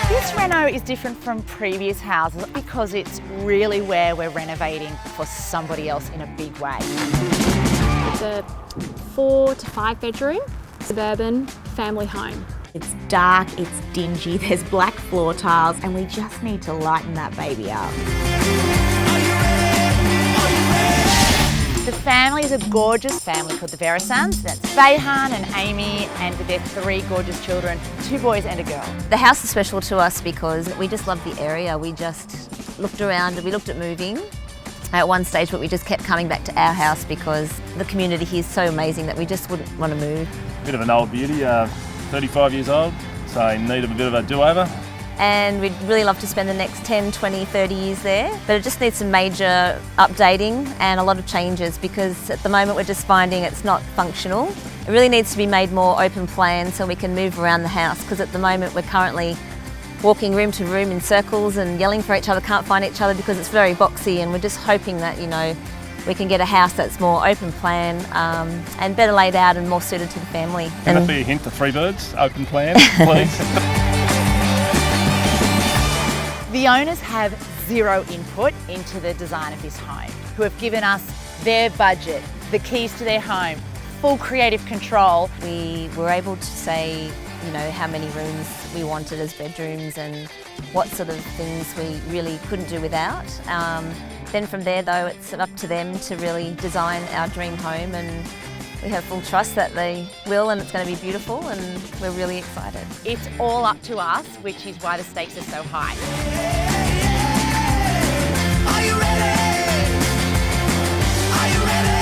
This reno is different from previous houses because it's really where we're renovating for somebody else in a big way. It's a 4 to 5 bedroom suburban family home. It's dark, it's dingy, there's black floor tiles, and we just need to lighten that baby up. The family is a gorgeous family called the Renovations. That's Facade and Amy and their 3 gorgeous children, 2 boys and a girl. The house is special to us because we just love the area. We just looked around and we looked at moving at one stage, but we just kept coming back to our house because the community here is so amazing that we just wouldn't want to move. Bit of an old beauty, 35 years old, so in need of a bit of a do-over. And we'd really love to spend the next 10, 20, 30 years there. But it just needs some major updating and a lot of changes because at the moment we're just finding it's not functional. It really needs to be made more open plan so we can move around the house because at the moment we're currently walking room to room in circles and yelling for each other, can't find each other because it's very boxy, and we're just hoping that, you know, we can get a house that's more open plan and better laid out and more suited to the family. Can that be a hint to 3 birds, open plan, please? The owners have 0 input into the design of this home, who have given us their budget, the keys to their home, full creative control. We were able to say, you know, how many rooms we wanted as bedrooms and what sort of things we really couldn't do without. Then from there though, it's up to them to really design our dream home, and we have full trust that they will, and it's going to be beautiful, and we're really excited. It's all up to us, which is why the stakes are so high. Are you ready? Are you ready?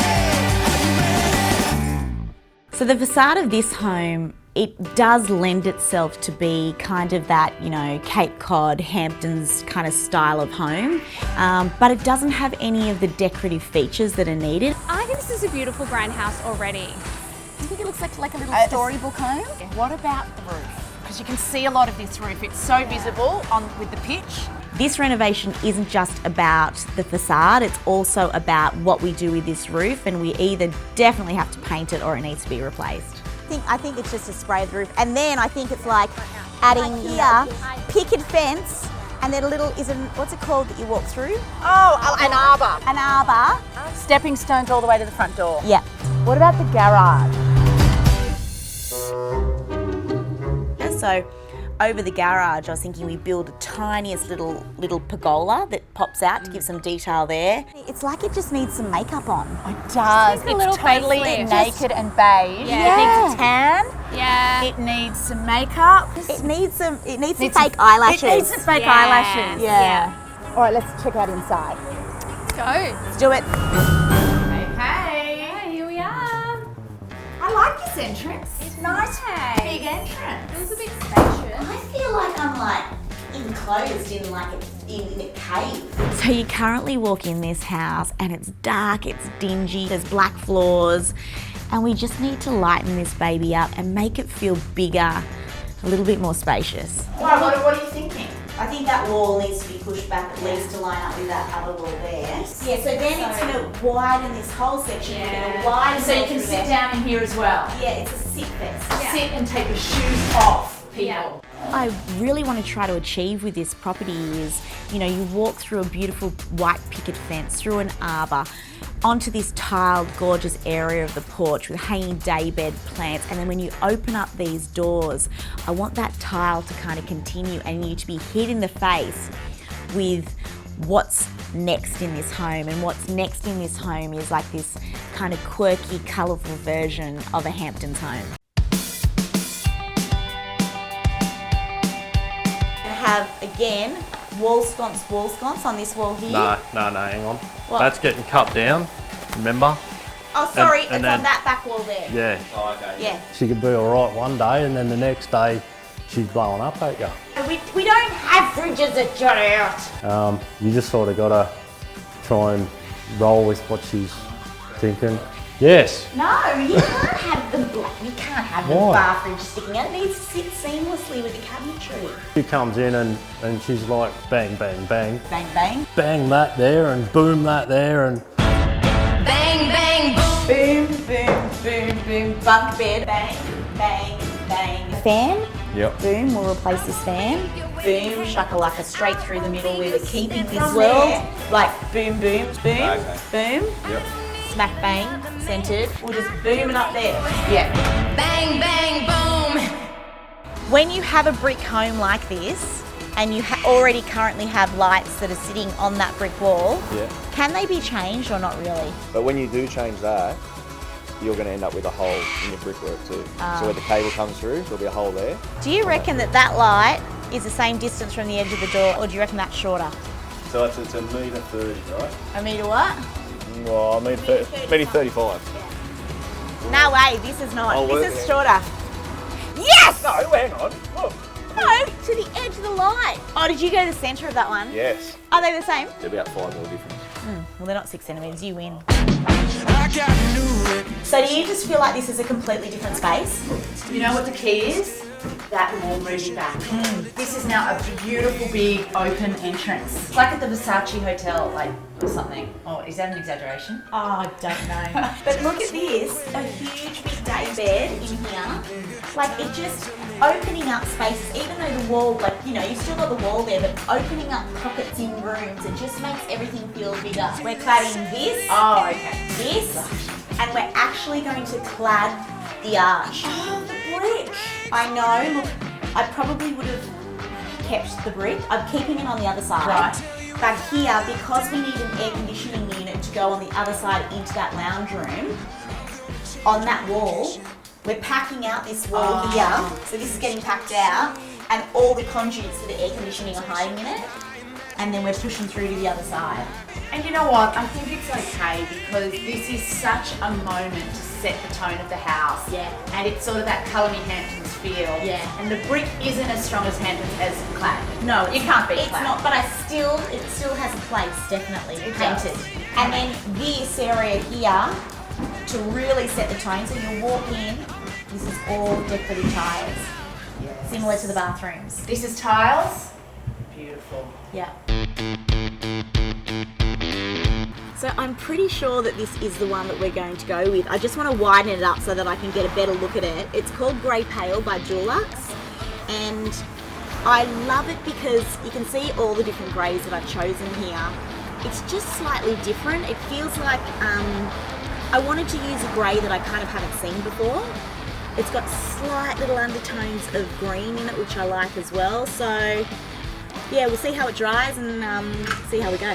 Are you ready? So the facade of this home, it does lend itself to be kind of that, you know, Cape Cod, Hamptons kind of style of home, but it doesn't have any of the decorative features that are needed. I think this is a beautiful grand house already. Do you think it looks like a little storybook home? What about the roof? Because you can see a lot of this roof. It's so visible with the pitch. This renovation isn't just about the facade, it's also about what we do with this roof, and we either definitely have to paint it or it needs to be replaced. I think it's just a spray of the roof, and then I think it's like adding here picket fence, and then a little what's it called that you walk through? Oh, an arbour. An arbour. Stepping stones all the way to the front door. Yeah. What about the garage? So over the garage, I was thinking we build a tiniest little pergola that pops out to give some detail there. It's like it just needs some makeup on. It does. Just a little It's totally facelift. naked and beige. Yeah. It needs a tan. Yeah. It needs some makeup. It needs some fake eyelashes. It needs some fake Yeah. eyelashes. Yeah. All right, let's check out inside. Let's go. Let's do it. Hey. Here we are. I like this entrance. It's nice, nice. big entrance. It was a bit spacious. I feel like I'm enclosed in in a cave. So you currently walk in this house and it's dark, it's dingy, there's black floors, and we just need to lighten this baby up and make it feel bigger, a little bit more spacious. Why, what are you thinking? I think that wall needs to be pushed back at least to line up with that other wall there. Yeah, so then it's going to widen this whole section. We're going to widen So you can sit down in here as well. Yeah, it's a sit fest. Sit and take your shoes off, people. Yeah. I really want to try to achieve with this property is, you know, you walk through a beautiful white picket fence, through an arbour, onto this tiled, gorgeous area of the porch with hanging daybed plants, and then when you open up these doors, I want that tile to kind of continue and you to be hit in the face with what's next in this home. And what's next in this home is like this kind of quirky, colourful version of a Hamptons home. Have again wall sconce on this wall here. No, hang on. What? That's getting cut down, remember? Oh, sorry, and it's then- on that back wall there. Yeah. Oh, okay. Yeah. She could be all right one day and then the next day she's blowing up at you. We don't have fridges at your house. You just sort of got to try and roll with what she's thinking. Yes. No, you can't have you can't have the Why? bar fridge sticking out. It needs to sit seamlessly with the cabinetry. She comes in and she's like bang, bang, bang. Bang, bang. Bang that there and boom that there and Bang, bang, boom. Boom, boom, boom, boom. Bunk bed. Bang, bang, bang. fan. Yep. Boom, we'll replace this fan. Boom, shakalaka, straight through the middle where we're keeping this world. Like boom, boom, boom, boom. Yep. Smack bang, centered. We'll just boom it up there. Yeah. Bang, bang, boom. When you have a brick home like this, and you already currently have lights that are sitting on that brick wall, Yeah. can they be changed or not really? But when you do change that, you're going to end up with a hole in your brickwork too. So where the cable comes through, there'll be a hole there. Do you reckon that that light is the same distance from the edge of the door, or do you reckon that's shorter? So it's a metre 30, right? A metre what? Well, I mean, metre 35. No way, this is not. Oh, this is yeah. shorter. Yes! No, hang on. Look. No, to the edge of the light. Oh, did you go to the centre of that one? Yes. Are they the same? They're about 5 mil difference. Well, they're not 6 centimetres, you win. I got new it. So do you just feel like this is a completely different space? You know what the key is? That wall moving back. This is now a beautiful big open entrance. It's like at the Versace Hotel, like, or something. Oh, is that an exaggeration? Oh, I don't know. But look at this, a huge big day bed in here. Like it just opening up spaces, even though the wall, like, you know, you've still got the wall there, but opening up pockets in rooms, it just makes everything feel bigger. We're cladding this, Oh, okay. this, and we're actually going to clad the arch. Oh, the brick. I know, look, I probably would have kept the brick. I'm keeping it on the other side. Right. But here, because we need an air conditioning unit to go on the other side into that lounge room, on that wall, we're packing out this wall here. So this is getting packed out, and all the conduits for the air conditioning are hiding in it. And then we're pushing through to the other side. And you know what? I think it's okay because this is such a moment to set the tone of the house. Yeah. And it's sort of that colour me Hamptons feel. Yeah. And the brick isn't as strong as Hamptons as clad. No, you can't beat It's clad. not, but it still has a place, definitely, It painted. does. And then this area here, to really set the tone, so you walk in, this is all decorative tiles, similar to the bathrooms. This is tiles. Beautiful. Yeah. So I'm pretty sure that this is the one that we're going to go with. I just want to widen it up so that I can get a better look at it. It's called Grey Pale by Dulux, and I love it because you can see all the different greys that I've chosen here. It's just slightly different. It feels like I wanted to use a grey that I kind of haven't seen before. It's got slight little undertones of green in it, which I like as well. So yeah, we'll see how it dries and see how we go.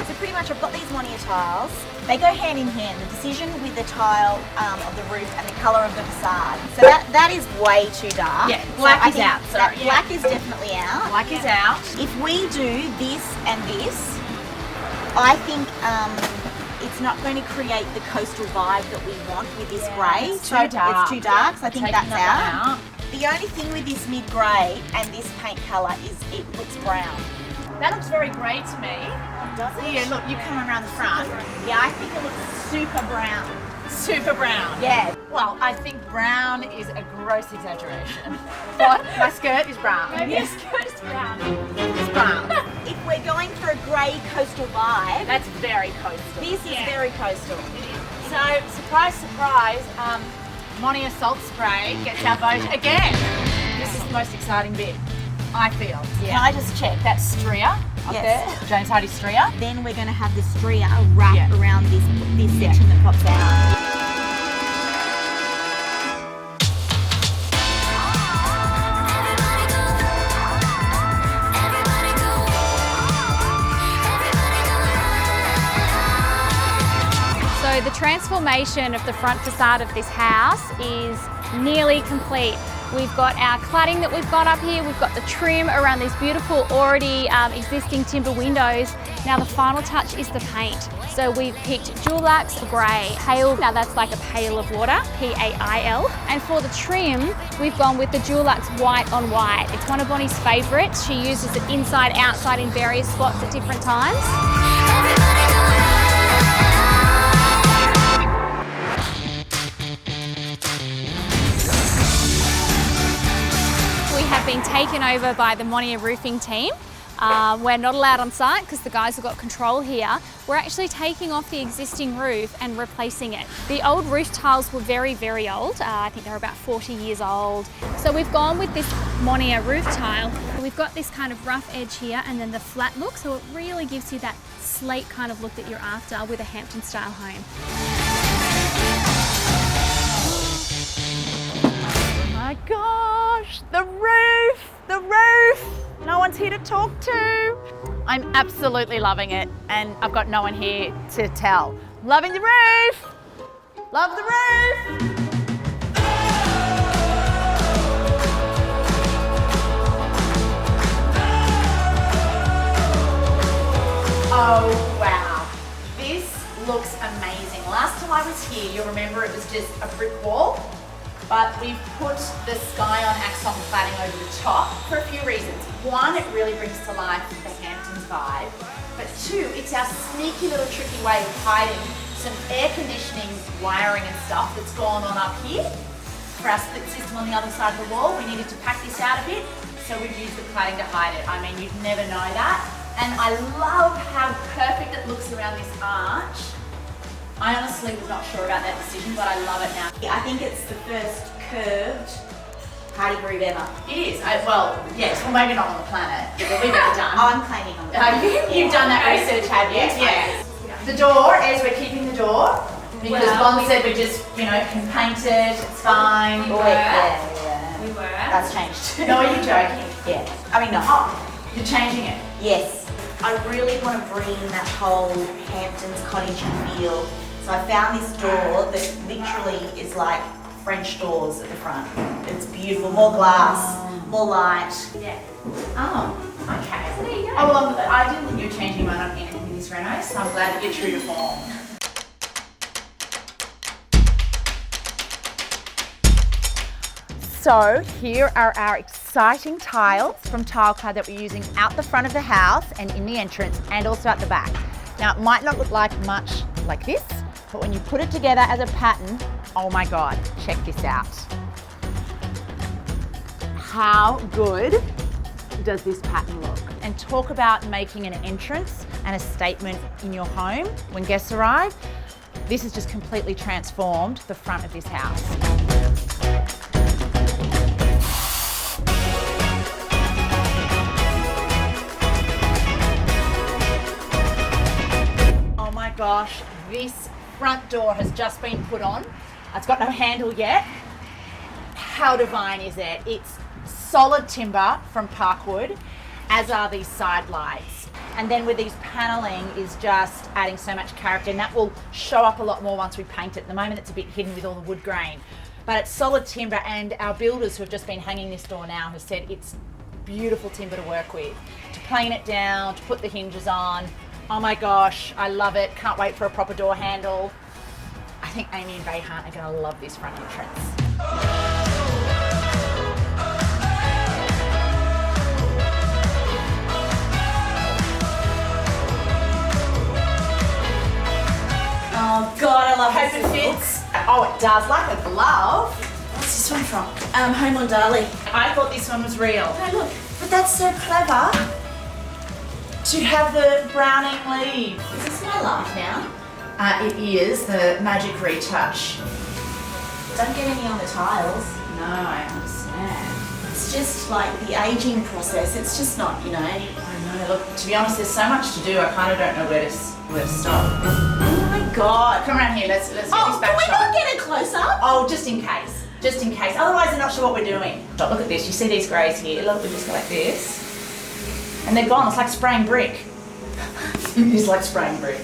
So pretty much I've got these Monia tiles. They go hand in hand, the decision with the tile of the roof and the colour of the facade. So that is way too dark. Yeah, black I is think out, that sorry. black is definitely out. Black is out. If we do this and this, I think it's not going to create the coastal vibe that we want with this grey. It's too dark. It's too dark, so I think Taking that's that one out. The only thing with this mid-grey and this paint colour is it looks brown. That looks very grey to me. Does it? Yeah, look, you come around the front. Yeah, I think it looks super brown. Super brown. Yeah. Well, I think brown is a gross exaggeration. But my skirt is brown. Maybe your skirt is brown. It's brown. If we're going for a grey coastal vibe, That's very coastal. this is very coastal. So, surprise, surprise, Monia Salt Spray gets our vote again. This is the most exciting bit, I feel. Can I just check that stria up Yes. there? James Hardy stria. Then we're going to have the stria wrap Yeah. around this section that pops out. So the transformation of the front facade of this house is nearly complete. We've got our cladding that we've got up here, we've got the trim around these beautiful already existing timber windows. Now the final touch is the paint. So we've picked Dulux Grey, pale, now that's like a pail of water, P-A-I-L. And for the trim, we've gone with the Dulux White on White. It's one of Bonnie's favourites. She uses it inside, outside in various spots at different times. We have been taken over by the Monia roofing team. We're not allowed on site because the guys have got control here. We're actually taking off the existing roof and replacing it. The old roof tiles were very, very old. I think they're about 40 years old. So we've gone with this Monia roof tile. We've got this kind of rough edge here and then the flat look, so it really gives you that slate kind of look that you're after with a Hampton style home. Oh my gosh, the roof, the roof. No one's here to talk to. I'm absolutely loving it, and I've got no one here to tell. Loving the roof. Love the roof. Oh wow, this looks amazing. Last time I was here, you'll remember it was just a brick wall. But we've put the Sky-on Axon cladding over the top for a few reasons. One, it really brings to life the Hamptons vibe. But two, it's our sneaky little tricky way of hiding some air conditioning wiring and stuff that's gone on up here. For our split system on the other side of the wall, we needed to pack this out a bit, so we've used the cladding to hide it. I mean, you'd never know that. And I love how perfect it looks around this arch. I honestly was not sure about that decision, but I love it now. I think it's the first curved party groove ever. It is. Well, yes. Well, maybe not on the planet that we've ever done. I'm claiming on that. You've done that research, have you? Yeah. The door, as we're keeping the door, because Bon said we just, can paint it. It's fine. We were. That's changed. No, are you joking? Yeah. I mean, no. Oh, you're changing it. Yes. I really want to bring that whole Hamptons cottage feel. So I found this door that literally is like French doors at the front. It's beautiful, more glass, more light. Yeah. Oh, okay. So there you go. Oh, well, I didn't think you were changing mine on anything in this reno, so I'm glad that you're true to form. So here are our exciting tiles from Tileclad that we're using out the front of the house and in the entrance and also at the back. Now it might not look like much like this, but when you put it together as a pattern, oh my God, check this out. How good does this pattern look? And talk about making an entrance and a statement in your home when guests arrive. This has just completely transformed the front of this house. Oh my gosh, this front door has just been put on. It's got no handle yet. How divine is it? It's solid timber from Parkwood, as are these side lights. And then with these paneling is just adding so much character, and that will show up a lot more once we paint it. At the moment it's a bit hidden with all the wood grain. But it's solid timber, and our builders who have just been hanging this door now have said it's beautiful timber to work with. To plane it down, to put the hinges on. Oh my gosh, I love it. Can't wait for a proper door handle. I think Amy and Bayhant are going to love this front entrance. Oh God, I love Hope this. it fits. Oh, it does, like a glove. What's this one from? Home on Darley. I thought this one was real. No, look, but that's so clever. To have the browning leaves. Is this my life now? It is the magic retouch. Don't get any on the tiles. No, I understand. It's just like the aging process. It's just not, I know. Look, to be honest, there's so much to do. I kind of don't know where to stop. Oh my God. Come around here. Let's get this Oh, back can we shot. not get it close up? Oh, just in case. Just in case. Otherwise, they're not sure what we're doing. But look at this. You see these greys here? Look, we just go like this. And they're gone. It's like spraying brick. It's like spraying brick.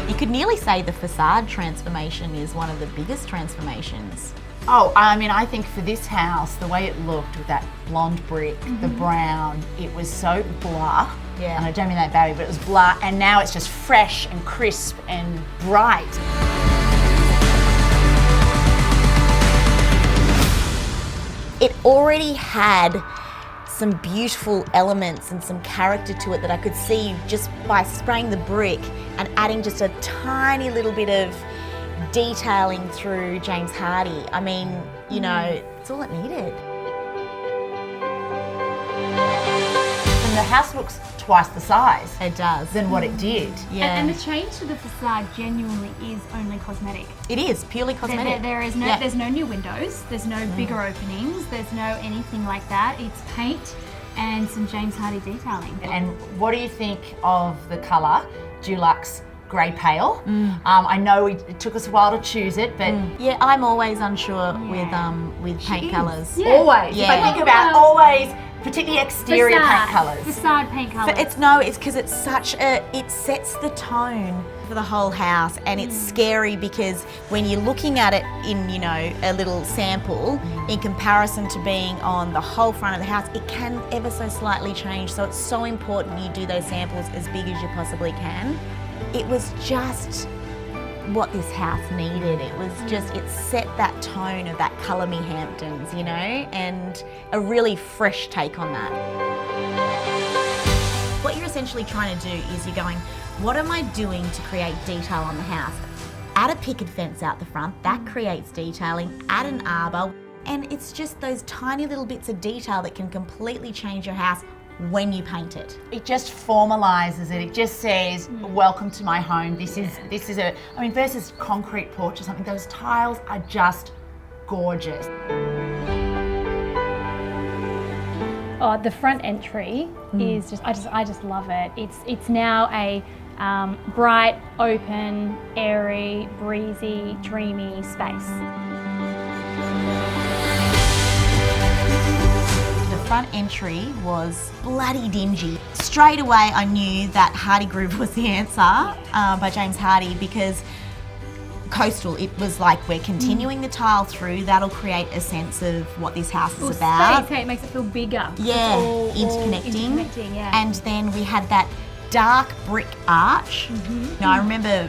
You could nearly say the facade transformation is one of the biggest transformations. Oh, I mean, I think for this house, the way it looked with that blonde brick, the brown, it was so blah. Yeah. And I don't mean that badly, but it was blah. And now it's just fresh and crisp and bright. It already had some beautiful elements and some character to it that I could see just by spraying the brick and adding just a tiny little bit of detailing through James Hardie. I mean, you know, it's all it needed. And the house looks twice the size. It does. Than what it did. Yeah. And the change to the facade genuinely is only cosmetic. It is purely cosmetic. There's no new windows, there's no bigger openings, there's no anything like that. It's paint and some James Hardie detailing. And what do you think of the colour, Dulux Grey Pale? I know it took us a while to choose it, but Yeah, I'm always unsure with paint colours. Yeah. always, if I Yeah. think about always, particularly exterior paint colours. Facade paint colours. But it's because it's such a, it sets the tone for the whole house, and it's scary because when you're looking at it in, you know, a little sample, in comparison to being on the whole front of the house, it can ever so slightly change. So it's so important you do those samples as big as you possibly can. It was just what this house needed. It was just, it set that tone of that Colour Me Hamptons, you know, and a really fresh take on that. What you're essentially trying to do is you're going, what am I doing to create detail on the house? Add a picket fence out the front, that creates detailing, add an arbour, and it's just those tiny little bits of detail that can completely change your house when you paint it. It just formalises it. It just says, welcome to my home. This is a, I mean, versus concrete porch or something, those tiles are just gorgeous. Oh, the front entry is just, I just love it. It's now a bright, open, airy, breezy, dreamy space. The front entry was bloody dingy. Straight away I knew that Hardie Groove was the answer by James Hardie, because coastal, it was like, we're continuing the tile through, that'll create a sense of what this house is about. Space, hey, it makes it feel bigger. Yeah, All interconnecting. yeah. And then we had that dark brick arch. Now I remember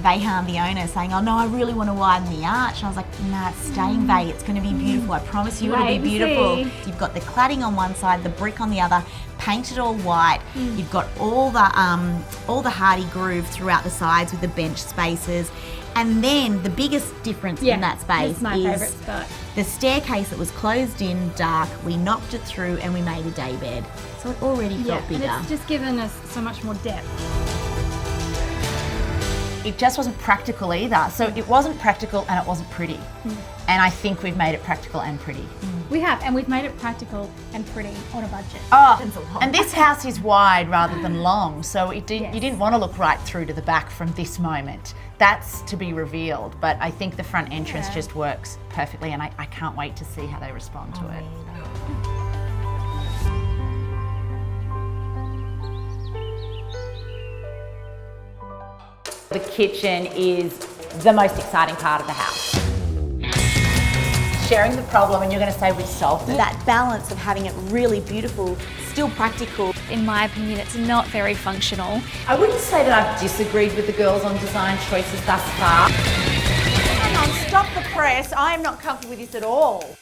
Vahan, the owner, saying, oh no, I really want to widen the arch. And I was like, nah, it's staying Vay, it's going to be beautiful. I promise you it'll be beautiful. You've got the cladding on one side, the brick on the other, painted all white. You've got all the Hardie Groove throughout the sides with the bench spaces. And then the biggest difference in that space is my favourite spot. The staircase that was closed in, dark, we knocked it through and we made a day bed. So it already felt bigger. And it's just given us so much more depth. It just wasn't practical either. So it wasn't practical and it wasn't pretty. And I think we've made it practical and pretty. We have, and we've made it practical and pretty on a budget. Oh, and this house is wide rather than long, so you didn't want to look right through to the back from this moment. That's to be revealed, but I think the front entrance just works perfectly, and I can't wait to see how they respond to it. The kitchen is the most exciting part of the house. Sharing the problem, and you're going to say we solved it. That balance of having it really beautiful, still practical. In my opinion, it's not very functional. I wouldn't say that I've disagreed with the girls on design choices thus far. Hang on, stop the press. I am not comfortable with this at all.